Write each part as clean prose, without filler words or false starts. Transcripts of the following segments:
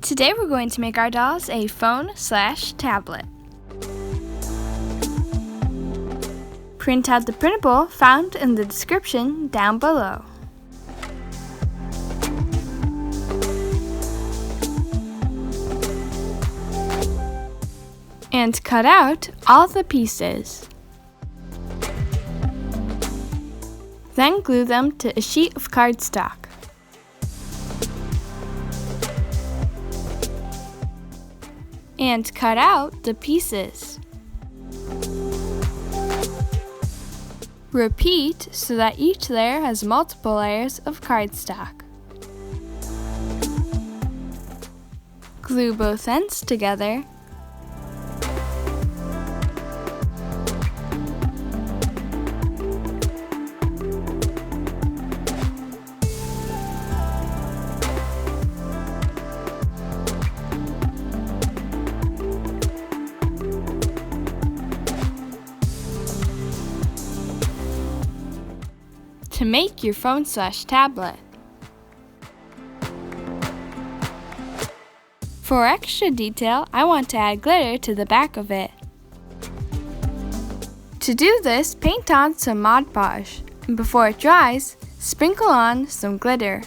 Today we're going to make our dolls a phone/tablet. Print out the printable found in the description down below. And cut out all the pieces. Then glue them to a sheet of cardstock. And cut out the pieces. Repeat so that each layer has multiple layers of cardstock. Glue both ends together. To make your phone/tablet. For extra detail, I want to add glitter to the back of it. To do this, paint on some Mod Podge, and before it dries, sprinkle on some glitter.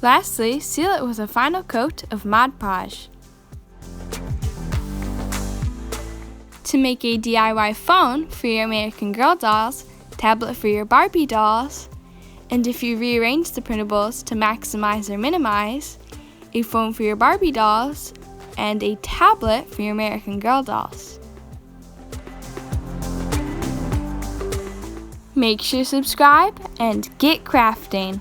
Lastly, seal it with a final coat of Mod Podge. To make a DIY phone for your American Girl dolls, tablet for your Barbie dolls, and if you rearrange the printables to maximize or minimize, a phone for your Barbie dolls, and a tablet for your American Girl dolls. Make sure to subscribe and get crafting!